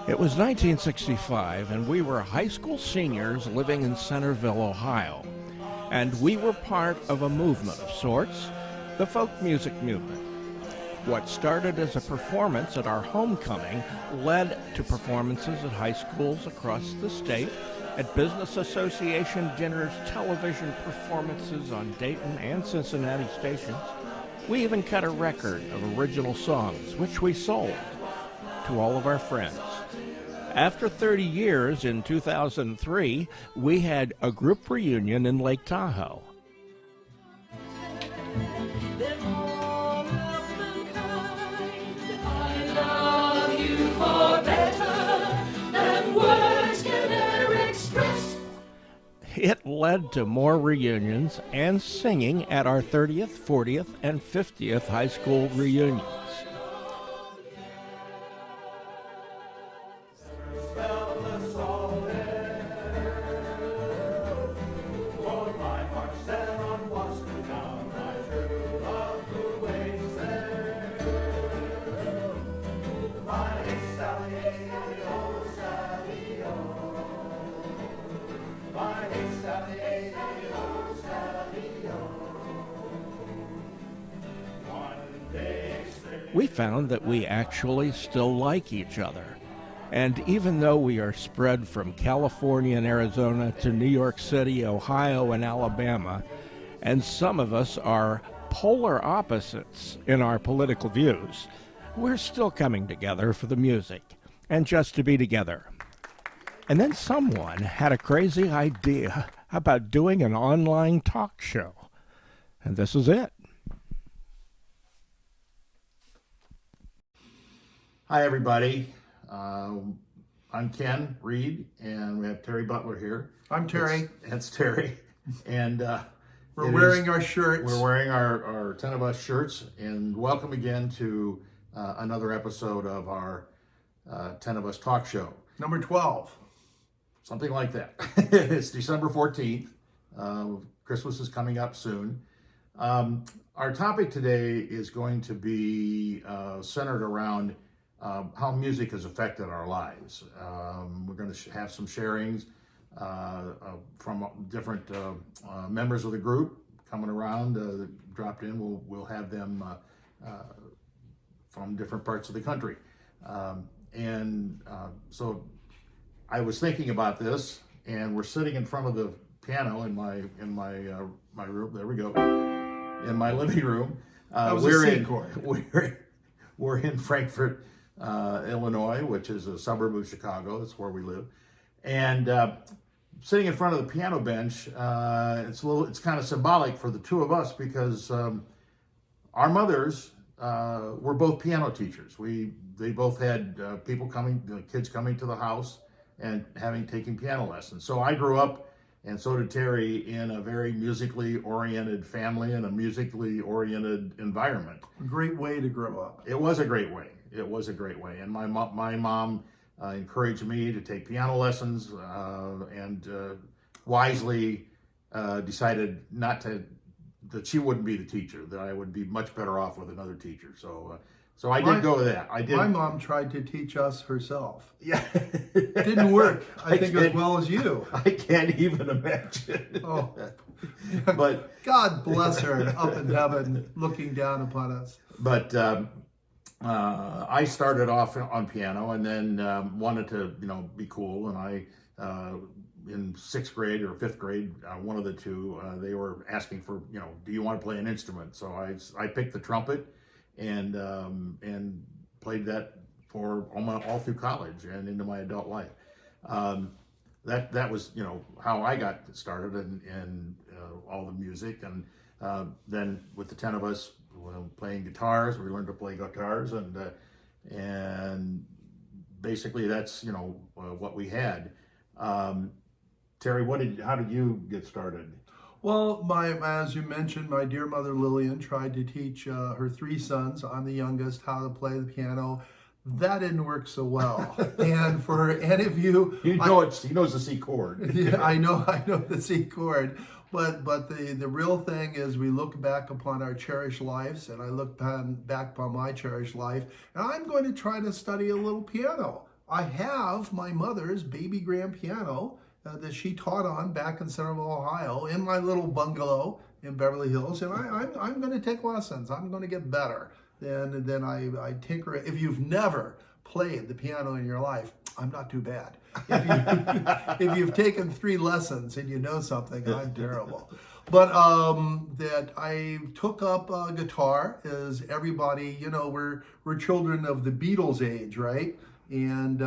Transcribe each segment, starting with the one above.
It was 1965, and we were high school seniors living in Centerville, Ohio. And we were part of a movement of sorts, the folk music movement. What started as a performance at our homecoming led to performances at high schools across the state, at business association dinners, television performances on Dayton and Cincinnati stations. We even cut a record of original songs, which we sold to all of our friends. After 30 years, in 2003, we had a group reunion in Lake Tahoe. It led to more reunions and singing at our 30th, 40th, and 50th high school reunions. We found that we actually still like each other. And even though we are spread from California and Arizona to New York City, Ohio, and Alabama, and some of us are polar opposites in our political views, we're still coming together for the music and just to be together. And then someone had a crazy idea about doing an online talk show. And this is it. Hi, everybody. I'm Ken Reed, and we have Terry Butler here. I'm Terry. That's Terry. And we're wearing our shirts. We're wearing our 10 of Us shirts, and welcome again to another episode of our 10 of Us talk show. Number 12. Something like that. It's December 14th. Christmas is coming up soon. Our topic today is going to be centered around how music has affected our lives. We're going to have some sharings from different members of the group coming around, dropped in. We'll have them from different parts of the country. So I was thinking about this, and we're sitting in front of the piano in my room. There we go. In my living room. We're in Frankfort, Illinois, which is a suburb of Chicago. That's where we live. And sitting in front of the piano bench, it's kind of symbolic for the two of us because our mothers were both piano teachers. They both had kids coming to the house and taken piano lessons. So I grew up, and so did Terry, in a very musically oriented family and a musically oriented environment. A great way to grow up. It was a great way. And my mom encouraged me to take piano lessons and wisely decided that she wouldn't be the teacher, that I would be much better off with another teacher. So I did go with that. My mom tried to teach us herself. Yeah. It didn't work, I think, as well as you. I can't even imagine. Oh. But God bless her up in heaven looking down upon us. But I started off on piano and then wanted to, be cool. And I, in 6th grade or 5th grade, one of the two, they were asking for, do you want to play an instrument? So I picked the trumpet and played that for all through college and into my adult life. That was, how I got started in all the music. And then with the 10 of us playing guitars, we learned to play guitars, and basically that's what we had. Terry, how did you get started? Well, as you mentioned, my dear mother Lillian tried to teach her 3 sons, I'm the youngest, how to play the piano. That didn't work so well. And for any of you, he knows the C chord. Yeah, I know the C chord. But the real thing is, we look back upon our cherished lives, and I look back upon my cherished life, and I'm going to try to study a little piano. I have my mother's baby grand piano that she taught on back in Centerville, Ohio, in my little bungalow in Beverly Hills, and I'm going to take lessons. I'm going to get better. Then I tinker. If you've never played the piano in your life, I'm not too bad. If you've taken 3 lessons and you know something, I'm terrible. But that I took up guitar, as everybody, we're children of the Beatles age, right? And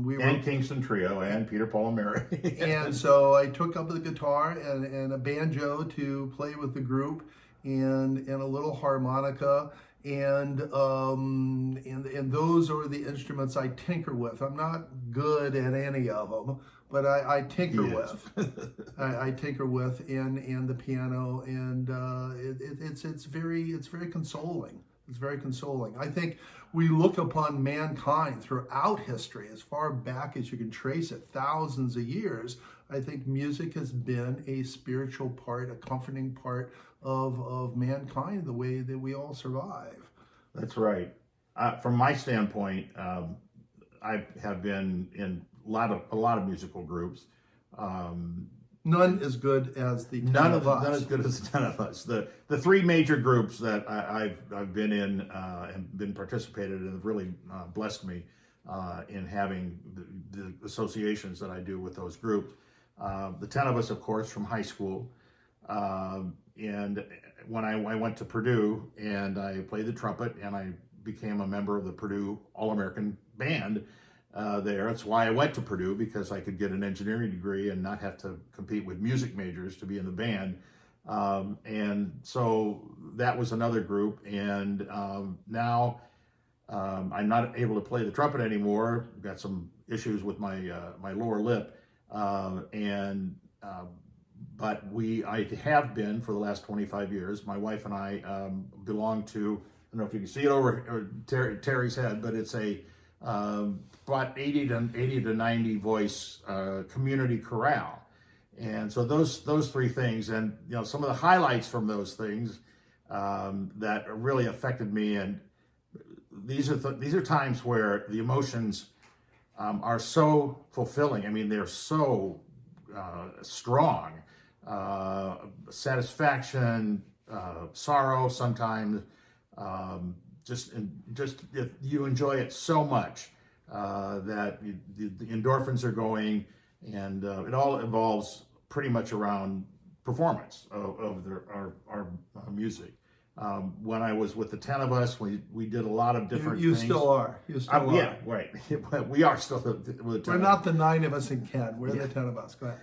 we were, And Kingston Trio and Peter, Paul, and Mary. and so I took up the guitar and a banjo to play with the group, and a little harmonica, and those are the instruments I tinker with. I'm not good at any of them, but I tinker with. I tinker with in the piano, and it's very consoling. It's very consoling. I think we look upon mankind throughout history, as far back as you can trace it, thousands of years. I think music has been a spiritual part, a comforting part of mankind, the way that we all survive. That's right. From my standpoint, I have been in a lot of musical groups. None as good as the 10 of us. None as good as the 10 of us. The 3 major groups that I've been in and been participated in have really blessed me in having the associations that I do with those groups. The 10 of us, of course, from high school. And when I went to Purdue and I played the trumpet, and I became a member of the Purdue All-American Band there. That's why I went to Purdue, because I could get an engineering degree and not have to compete with music majors to be in the band. And so that was another group. And now I'm not able to play the trumpet anymore. I've got some issues with my lower lip. But I have been for the last 25 years. My wife and I belong to, I don't know if you can see it over Terry's head, but it's a about 80 to 90 voice community chorale. And so those 3 things, and some of the highlights from those things that really affected me, and these are times where the emotions are so fulfilling. I mean, they're so strong. Satisfaction, sorrow sometimes, just you enjoy it so much that the endorphins are going, and it all involves pretty much around performance of our music. When I was with the 10 of us, we did a lot of different you things. Still are. You still are. Yeah, right. We are still with the 10 We're not the 9 of us in Ken. We're the 10 of us. Go ahead.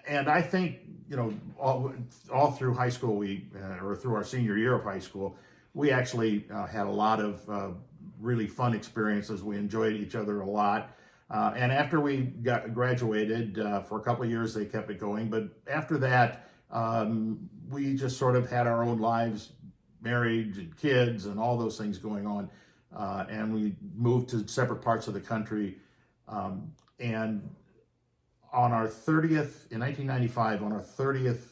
And I think, all through high school, or through our senior year of high school, we actually had a lot of really fun experiences. We enjoyed each other a lot. And after we graduated, for a couple of years, they kept it going. But after that, we just sort of had our own lives, marriage and kids and all those things going on. And we moved to separate parts of the country. And on our 30th, in 1995, on our 30th,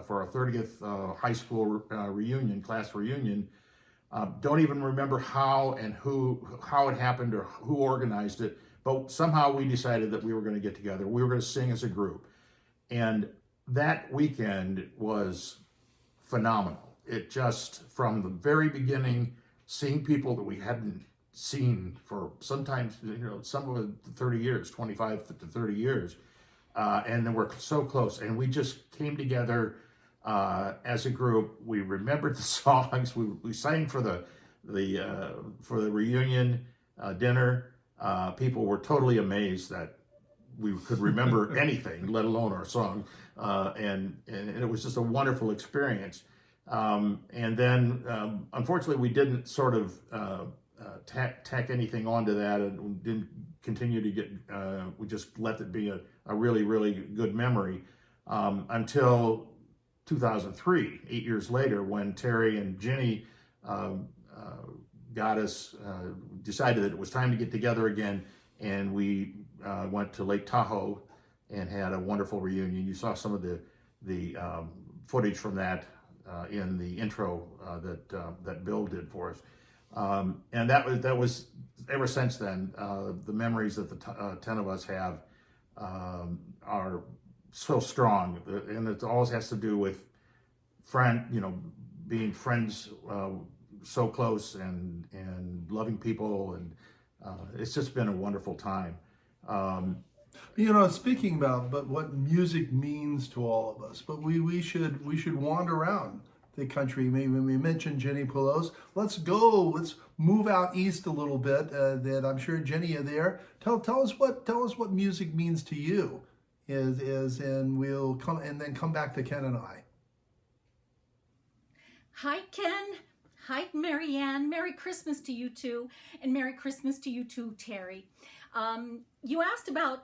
for our 30th high school reunion, class reunion, don't even remember how it happened or who organized it, but somehow we decided that we were going to get together. We were going to sing as a group. And that weekend was phenomenal. It just, from the very beginning, seeing people that we hadn't seen for sometimes, some of it 30 years, 25 to 30 years. And then we're so close, and we just came together as a group. We remembered the songs. We sang for the reunion dinner. People were totally amazed that we could remember anything, let alone our song. And it was just a wonderful experience. And then, unfortunately, we didn't sort of tack anything onto that, and didn't continue to get. We just let it be a really, really good memory until 2003, 8 years later, when Terry and Jenny decided that it was time to get together again, and we went to Lake Tahoe and had a wonderful reunion. You saw some of the footage from that in the intro that Bill did for us. And that was ever since then. The memories that the 10 of us have are so strong, and it always has to do with being friends so close and loving people, and it's just been a wonderful time. Speaking about what music means to all of us, but we should wander around the country. Maybe we mentioned Jenny Pelos. Let's move out east a little bit. That I'm sure Jenny, you're there. Tell us what music means to you. And we'll come back to Ken and I. Hi, Ken. Hi, Marianne. Merry Christmas to you too, and Merry Christmas to you too, Terry. You asked about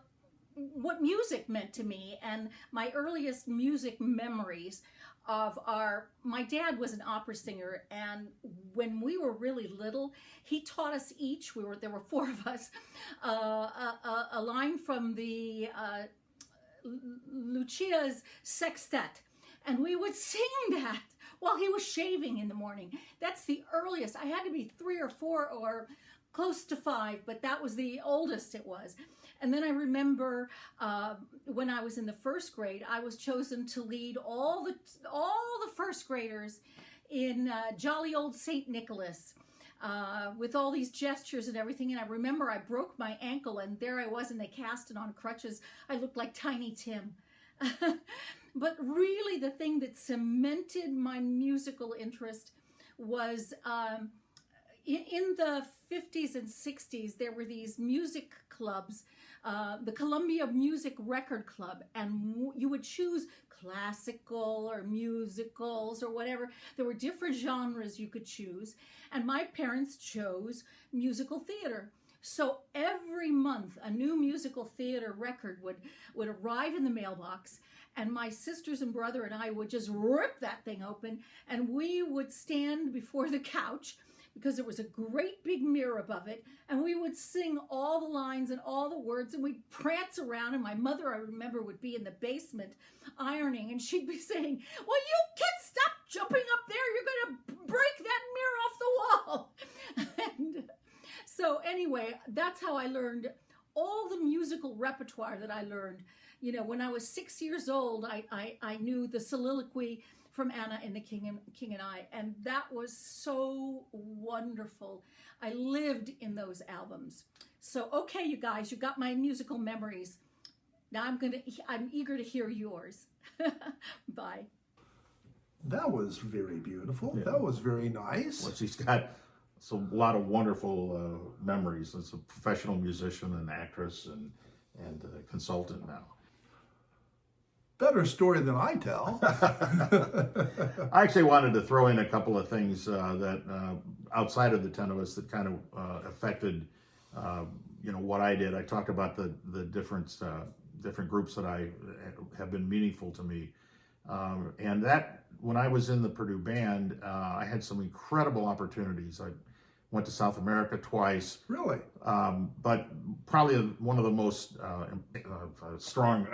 what music meant to me, and my earliest music memories my dad was an opera singer, and when we were really little, he taught us each, there were four of us, a line from the Lucia's Sextet, and we would sing that while he was shaving in the morning. That's the earliest. I had to be 3 or 4 or close to 5, but that was the oldest it was. And then I remember when I was in the first grade, I was chosen to lead all the first graders in Jolly Old St. Nicholas with all these gestures and everything. And I remember I broke my ankle, and there I was in a cast and on crutches. I looked like Tiny Tim. But really the thing that cemented my musical interest was in the 50s and 60s, there were these music clubs, the Columbia Music Record Club, and you would choose classical or musicals or whatever. There were different genres you could choose, and my parents chose musical theater. So every month a new musical theater record would arrive in the mailbox, and my sisters and brother and I would just rip that thing open, and we would stand before the couch because there was a great big mirror above it, and we would sing all the lines and all the words, and we'd prance around, and my mother, I remember, would be in the basement ironing, and she'd be saying, "Well, you kids, stop jumping up there, you're going to break that mirror off the wall." And so anyway, that's how I learned all the musical repertoire that I learned. When I was 6 years old, I knew the soliloquy from Anna and the King and I, and that was so wonderful. I lived in those albums. So, okay, you guys, you got my musical memories. Now I'm eager to hear yours. Bye. That was very beautiful. Yeah. That was very nice. Well, she's got a lot of wonderful memories. As a professional musician and actress and consultant now. Better story than I tell. I actually wanted to throw in a couple of things that outside of the 10 of us that kind of affected, what I did. I talked about the different groups that I have been meaningful to me, and that when I was in the Purdue band, I had some incredible opportunities. I went to South America twice. Really? But probably one of the most strong,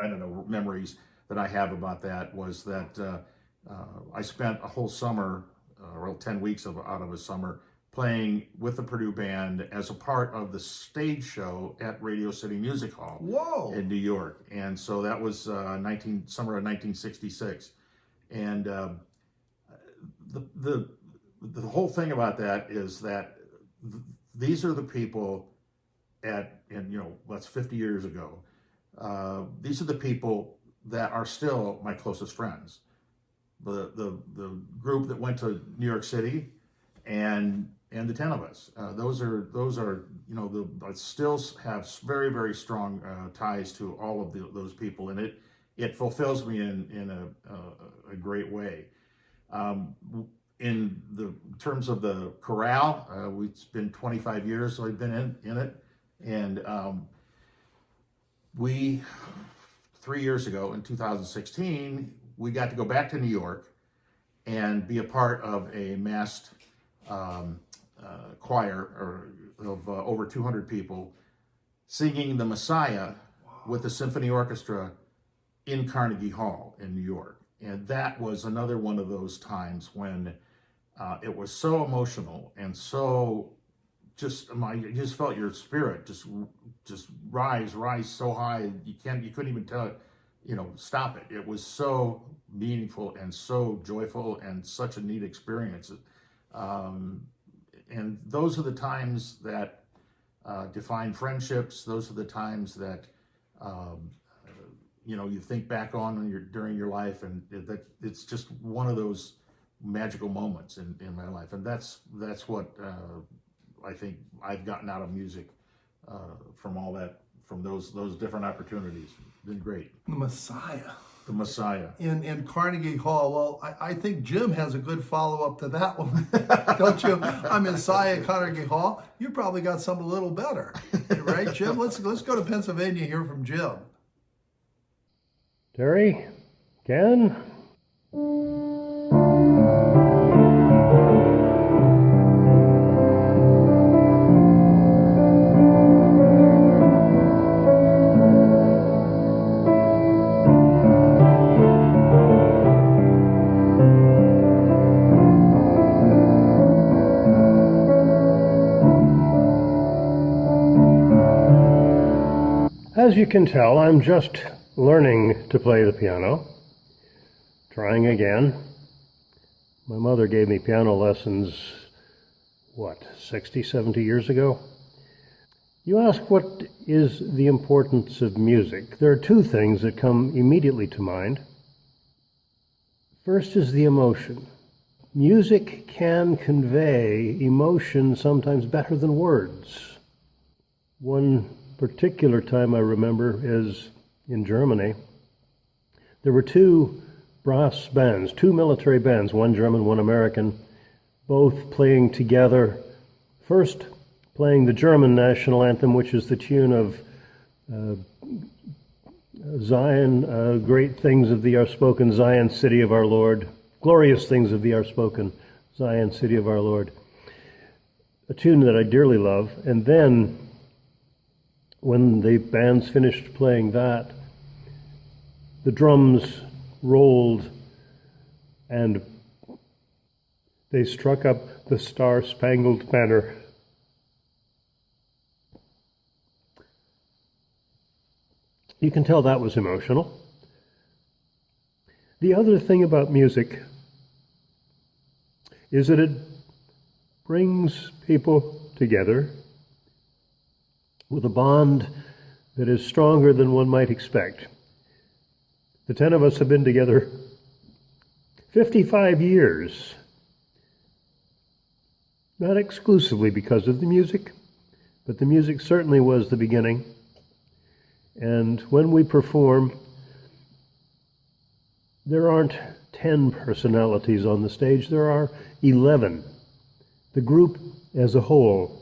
memories that I have about that was that I spent a whole summer, 10 weeks out of a summer, playing with the Purdue Band as a part of the stage show at Radio City Music Hall. Whoa. In New York. And so that was summer of 1966. And the whole thing about that is that these are the people that's 50 years ago. These are the people that are still my closest friends. The group that went to New York City, and the 10 of us. Those are I still have very, very strong ties to all of those people, and it fulfills me in a great way. In the terms of the chorale, it's been 25 years so I've been in it, and we 3 years ago in 2016 we got to go back to New York and be a part of a massed choir of over 200 people singing the Messiah with the symphony orchestra in Carnegie Hall in New York. And that was another one of those times when it was so emotional and so you just felt your spirit just rise so high you couldn't even tell it, stop it. It was so meaningful and so joyful and such a neat experience. And those are the times that define friendships. Those are the times that you think back on during your life, and that it's just one of those magical moments in my life. And that's what I think I've gotten out of music from those different opportunities. It's been great. The Messiah. The Messiah. In Carnegie Hall. Well, I think Jim has a good follow-up to that one. Don't you? I'm Messiah, Carnegie Hall. You probably got something a little better. Right, Jim? Let's go to Pennsylvania, hear from Jim. Terry? Ken? As you can tell, I'm just learning to play the piano, trying again. My mother gave me piano lessons, 60, 70 years ago? You ask, what is the importance of music? There are two things that come immediately to mind. First is the emotion. Music can convey emotion sometimes better than words. One particular time I remember is in Germany. There were two brass bands, two military bands, one German, one American, both playing together. First, playing the German national anthem, which is the tune of Zion, great things of thee are spoken, Zion, city of our Lord, glorious things of thee are spoken, Zion, city of our Lord. A tune that I dearly love. And then, when the bands finished playing that, the drums rolled and they struck up the Star-Spangled Banner. You can tell that was emotional. The other thing about music is that it brings people together with a bond that is stronger than one might expect. The 10 of us have been together 55 years, not exclusively because of the music, but the music certainly was the beginning. And when we perform, there aren't 10 personalities on the stage, there are 11. The group as a whole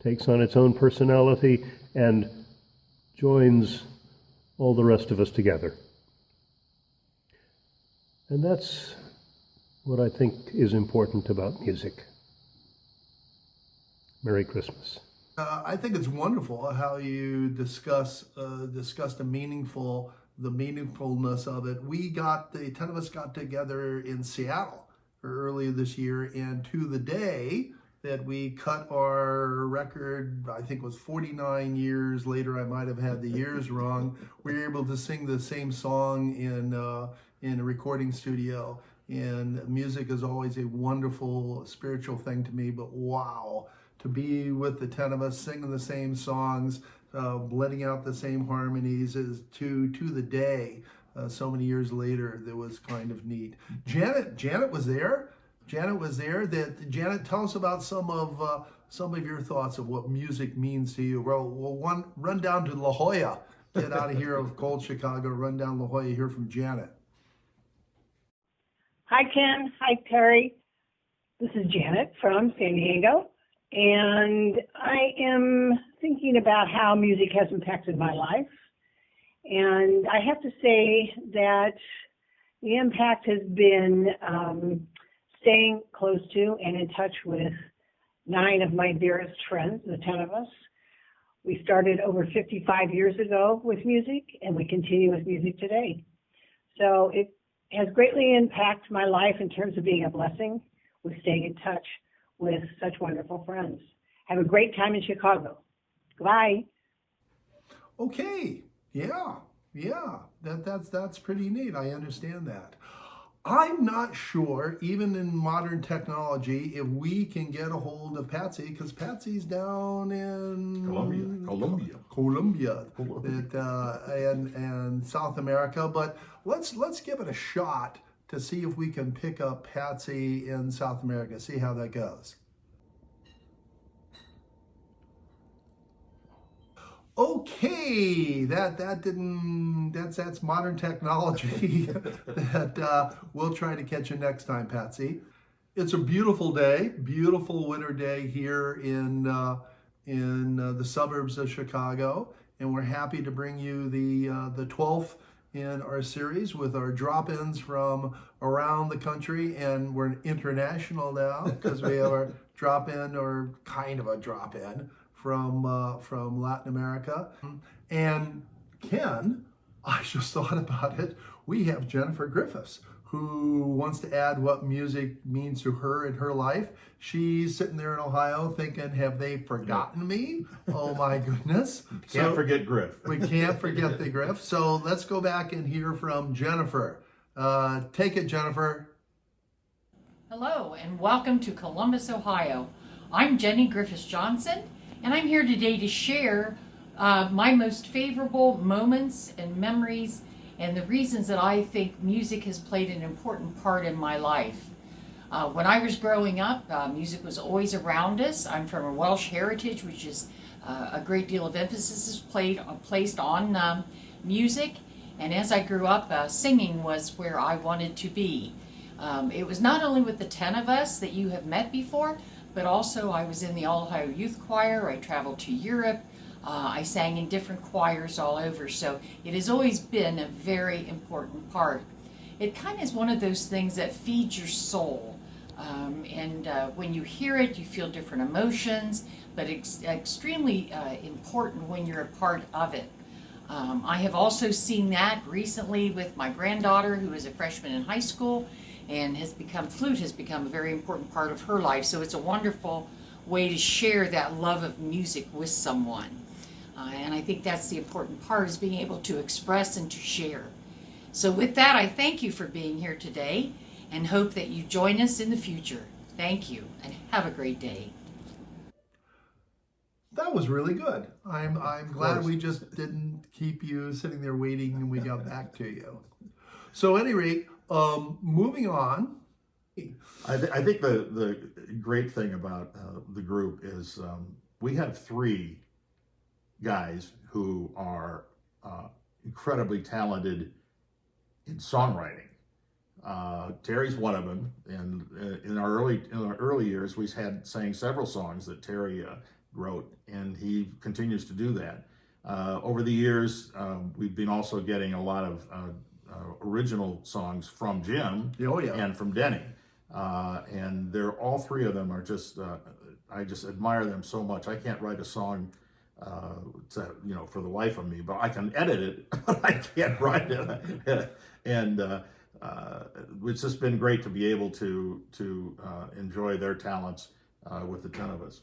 takes on its own personality and joins all the rest of us together. And that's what I think is important about music. Merry Christmas. I think it's wonderful how you discuss the meaningfulness of it. The 10 of us got together in Seattle earlier this year, and to the day that we cut our record, I think it was 49 years later, I might have had the years wrong, we were able to sing the same song in a recording studio. And music is always a wonderful spiritual thing to me, but wow, to be with the 10 of us singing the same songs, blending out the same harmonies is to the day, so many years later, that was kind of neat. Janet was there. Janet, tell us about some of your thoughts of what music means to you. Well, run down to La Jolla. Get out of here of cold Chicago. Run down La Jolla. Hear from Janet. Hi, Ken. Hi, Terry. This is Janet from San Diego, and I am thinking about how music has impacted my life. And I have to say that the impact has been staying close to and in touch with 9 of my dearest friends, the 10 of us. We started over 55 years ago with music, and we continue with music today. So it has greatly impacted my life in terms of being a blessing, with staying in touch with such wonderful friends. Have a great time in Chicago. Goodbye. Okay, yeah, that's pretty neat. I understand that. I'm not sure, even in modern technology, if we can get a hold of Patsy, because Patsy's down in Colombia, and South America. But let's give it a shot to see if we can pick up Patsy in South America. See how that goes. Okay, that's modern technology that we'll try to catch you next time, Patsy. It's a beautiful day, beautiful winter day here in the suburbs of Chicago, and we're happy to bring you the 12th in our series with our drop-ins from around the country, and we're international now because we have our drop-in, or kind of a drop-in, from Latin America. And Ken, I just thought about it, we have Jennifer Griffiths, who wants to add what music means to her in her life. She's sitting there in Ohio thinking, have they forgotten me? Oh my goodness. Can't forget Griff. We can't forget the Griff. So let's go back and hear from Jennifer. Take it, Jennifer. Hello, and welcome to Columbus, Ohio. I'm Jenny Griffiths Johnson, and I'm here today to share my most favorable moments and memories and the reasons that I think music has played an important part in my life. When I was growing up, music was always around us. I'm from a Welsh heritage, which is a great deal of emphasis is placed on music. And as I grew up, singing was where I wanted to be. It was not only with the 10 of us that you have met before, but also I was in the All Ohio Youth Choir. I traveled to Europe. I sang in different choirs all over. So it has always been a very important part. It kind of is one of those things that feeds your soul. And when you hear it, you feel different emotions, but it's extremely important when you're a part of it. I have also seen that recently with my granddaughter, who is a freshman in high school, and flute has become a very important part of her life. So it's a wonderful way to share that love of music with someone. And I think that's the important part, is being able to express and to share. So with that, I thank you for being here today and hope that you join us in the future. Thank you, and have a great day. That was really good. I'm glad we just didn't keep you sitting there waiting and we got back to you. So at any rate, moving on. I think the great thing about the group is we have three guys who are incredibly talented in songwriting. Terry's one of them, and in our early years, we sang several songs that Terry wrote, and he continues to do that. Over the years, we've been also getting a lot of original songs from Jim and from Denny, and they're all three of them are just I just admire them so much. I can't write a song for the life of me, but I can edit it, but I can't write it. And it's just been great to be able to enjoy their talents with the 10 of us.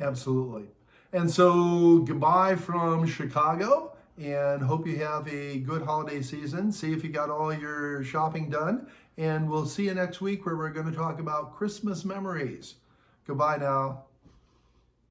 Absolutely. And so goodbye from Chicago, and hope you have a good holiday season. See if you got all your shopping done, and we'll see you next week where we're going to talk about Christmas memories. Goodbye now.